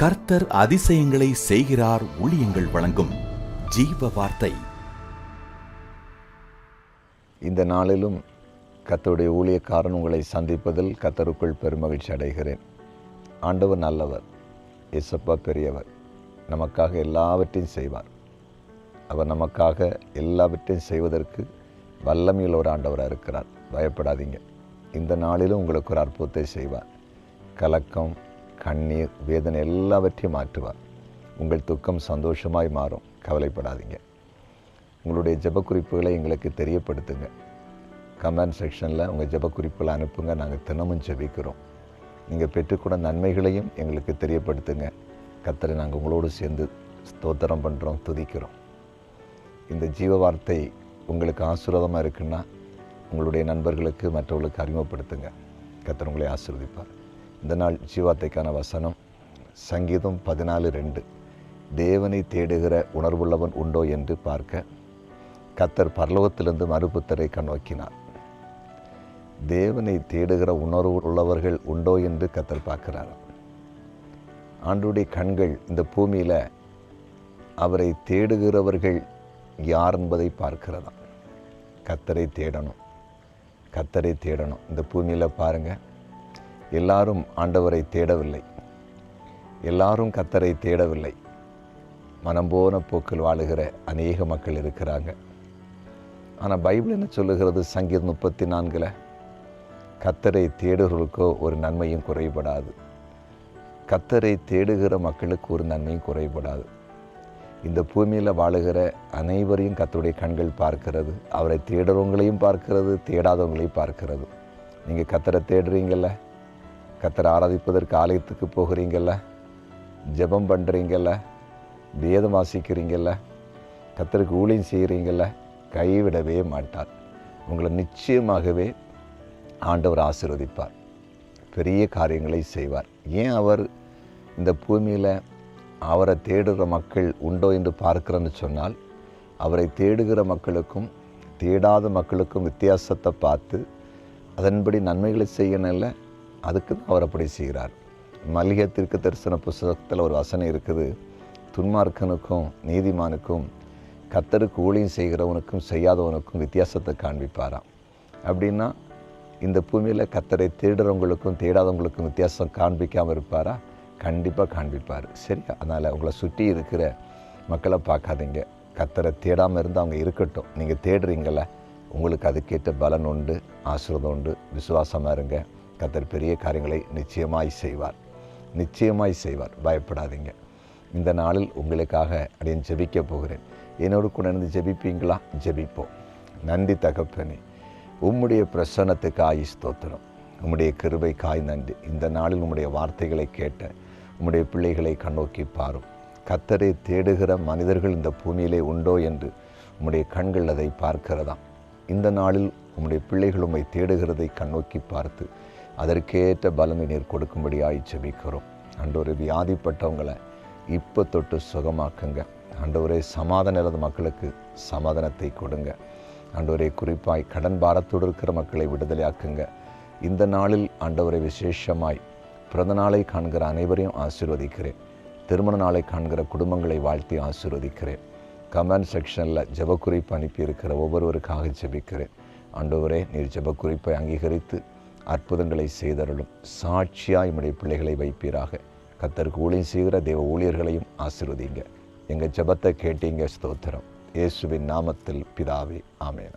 கர்த்தர் அதிசயங்களை செய்கிறார். ஊழியங்கள் வழங்கும் ஜீவ வார்த்தை. இந்த நாளிலும் கர்த்தருடைய ஊழியக்காரன் உங்களை சந்திப்பதில் கர்த்தருக்குள் பெருமகிழ்ச்சி அடைகிறேன். ஆண்டவர் நல்லவர், இயேசப்பா பெரியவர், நமக்காக எல்லாவற்றையும் செய்வார். அவர் நமக்காக எல்லாவற்றையும் செய்வதற்கு வல்லமையுள்ள ஒரு ஆண்டவராக இருக்கிறார். பயப்படாதீங்க. இந்த நாளிலும் உங்களுக்கு ஒரு அற்புதத்தை செய்வார். கலக்கம், கண்ணீர், வேதனை எல்லாவற்றையும் மாற்றுவார். உங்கள் துக்கம் சந்தோஷமாய் மாறும். கவலைப்படாதீங்க. உங்களுடைய ஜெப குறிப்புகளை எங்களுக்கு தெரியப்படுத்துங்க. கமெண்ட் செக்ஷனில் உங்கள் ஜெப குறிப்புகளை அனுப்புங்க. நாங்கள் தினமும் ஜெபிக்கிறோம். நீங்கள் பெற்றுக்கூட நன்மைகளையும் எங்களுக்கு தெரியப்படுத்துங்க. கர்த்தரை நாங்கள் உங்களோடு சேர்ந்து ஸ்தோத்திரம் பண்ணுறோம், துதிக்கிறோம். இந்த ஜீவ வார்த்தை உங்களுக்கு ஆசீர்வாதமாக இருக்குன்னா உங்களுடைய நண்பர்களுக்கு, மற்றவர்களுக்கு அறிமுகப்படுத்துங்க. கர்த்தர் உங்களை ஆசீர்வதிப்பார். இந்த நாள் ஜீவார்த்தைக்கான வசனம் சங்கீதம் 14:2. தேவனை தேடுகிற உணர்வுள்ளவன் உண்டோ என்று பார்க்க கர்த்தர் பரலோகத்திலிருந்து மறுபுத்தரை கண்ணோக்கினார். தேவனை தேடுகிற உணர்வு உள்ளவர்கள் உண்டோ என்று கர்த்தர் பார்க்கிறார். ஆண்டவருடைய கண்கள் இந்த பூமியில் அவரை தேடுகிறவர்கள் யார் என்பதை பார்க்கிறதா. கர்த்தரை தேடணும், கர்த்தரை தேடணும். இந்த பூமியில் பாருங்கள், எல்லாரும் ஆண்டவரை தேடவில்லை, எல்லாரும் கர்த்தரை தேடவில்லை. மனம் போன போக்கில் வாழுகிற அநேக மக்கள் இருக்கிறாங்க. ஆனால் பைபிள் என்ன சொல்லுகிறது? சங்கீதம் 34 கர்த்தரை தேடுகிறவர்களுக்கோ ஒரு நன்மையும் குறைபடாது. கர்த்தரை தேடுகிற மக்களுக்கு ஒரு நன்மையும் குறைபடாது. இந்த பூமியில் வாழுகிற அனைவரையும் கர்த்தருடைய கண்கள் பார்க்கிறது. அவரை தேடுறவங்களையும் பார்க்கிறது, தேடாதவங்களையும் பார்க்கிறது. நீங்கள் கர்த்தரை தேடுறீங்கல்ல, கர்த்தரை ஆராதிப்பதற்கு ஆலயத்துக்கு போகிறீங்கல்ல, ஜெபம் பண்ணுறீங்கல்ல, வேதம் வாசிக்கிறீங்கல்ல, கர்த்தருக்கு ஊழியம் செய்கிறீங்கல்ல, கைவிடவே மாட்டார். உங்களை நிச்சயமாகவே ஆண்டவர் ஆசீர்வதிப்பார். பெரிய காரியங்களை செய்வார். ஏன் அவர் இந்த பூமியில் அவரை தேடுகிற மக்கள் உண்டோ என்று பார்க்கிறேன்னு சொன்னால், அவரை தேடுகிற மக்களுக்கும் தேடாத மக்களுக்கும் வித்தியாசத்தை பார்த்து அதன்படி நன்மைகளை செய்யணும்ல, அதுக்கு தான் அவர் அப்படி செய்கிறார். மல்கியா தீர்க்கதரிசன புஸ்தகத்தில் ஒரு வசனம் இருக்குது. துன்மார்க்கனுக்கும் நீதிமானுக்கும் கர்த்தருக்கு ஊழியம் செய்கிறவனுக்கும் செய்யாதவனுக்கும் வித்தியாசத்தை காண்பிப்பாராம். அப்படின்னா இந்த பூமியில் கர்த்தரை தேடுறவங்களுக்கும் தேடாதவங்களுக்கும் வித்தியாசம் காண்பிக்காமல் இருப்பாரா? கண்டிப்பாக காண்பிப்பார். சரி, அதனால் உங்களை சுற்றி இருக்கிற மக்களை பார்க்காதீங்க. கர்த்தரை தேடாமல் இருந்து அவங்க இருக்கட்டும். நீங்கள் தேடுறீங்கள, உங்களுக்கு அதுக்கேற்ற பலன் உண்டு, ஆசீர்வாதம் உண்டு. விசுவாசமாக இருங்க. கர்த்தர் பெரிய காரியங்களை நிச்சயமாய் செய்வார், நிச்சயமாய் செய்வார். பயப்படாதீங்க. இந்த நாளில் உங்களுக்காக அப்படின்னு ஜெபிக்க போகிறேன். என்னோடு கூட இருந்து ஜெபிப்பீங்களா? ஜெபிப்போம். நன்றி தகப்பனே, உம்முடைய பிரசன்னத்துக்காய் ஸ்தோத்திரம், உம்முடைய கிருபைக்காய் நன்றி. இந்த நாளில் உம்முடைய வார்த்தைகளை கேட்ட உம்முடைய பிள்ளைகளை கண்ணோக்கி பாரும். கர்த்தரை தேடுகிற மனிதர்கள் இந்த பூமியிலே உண்டோ என்று உம்முடைய கண்கள் அதை பார்க்கிறதாம். இந்த நாளில் உம்முடைய பிள்ளைகள் உம்மை தேடுகிறதை கண்ணோக்கி பார்த்து அதற்கேற்ற பலனை நீர் கொடுக்கும்படியாய் ஜெபிக்கிறோம். ஆண்டவரே, வியாதிப்பட்டவங்களை இப்போ தொட்டு சுகமாக்குங்க. ஆண்டவரே, சமாதானம் இல்லாத மக்களுக்கு சமாதானத்தை கொடுங்க. ஆண்டவரே, குறிப்பாய் கடன் பாரத்தோடு இருக்கிற மக்களை விடுதலையாக்குங்க. இந்த நாளில் ஆண்டவரை விசேஷமாய் பிறந்த நாளை காண்கிற அனைவரையும் ஆசீர்வதிக்கிறேன். திருமண நாளை காண்கிற குடும்பங்களை வாழ்த்தி ஆசீர்வதிக்கிறேன். கமெண்ட் செக்ஷனில் ஜெபக்குறிப்பு அனுப்பியிருக்கிற ஒவ்வொருவருக்காக ஜெபிக்கிறேன். ஆண்டவரே, நீர் ஜெபக்குறிப்பை அங்கீகரித்து அற்புதங்களை செய்தருளும். சாட்சியாய் உம்முடைய பிள்ளைகளை வைப்பீராக. கர்த்தருக்கு ஊழியம் செய்கிற தேவ ஊழியர்களையும் ஆசீர்வதிங்க. எங்கள் ஜெபத்தை கேட்டீங்க, ஸ்தோத்திரம். இயேசுவின் நாமத்தில் பிதாவே, ஆமென்.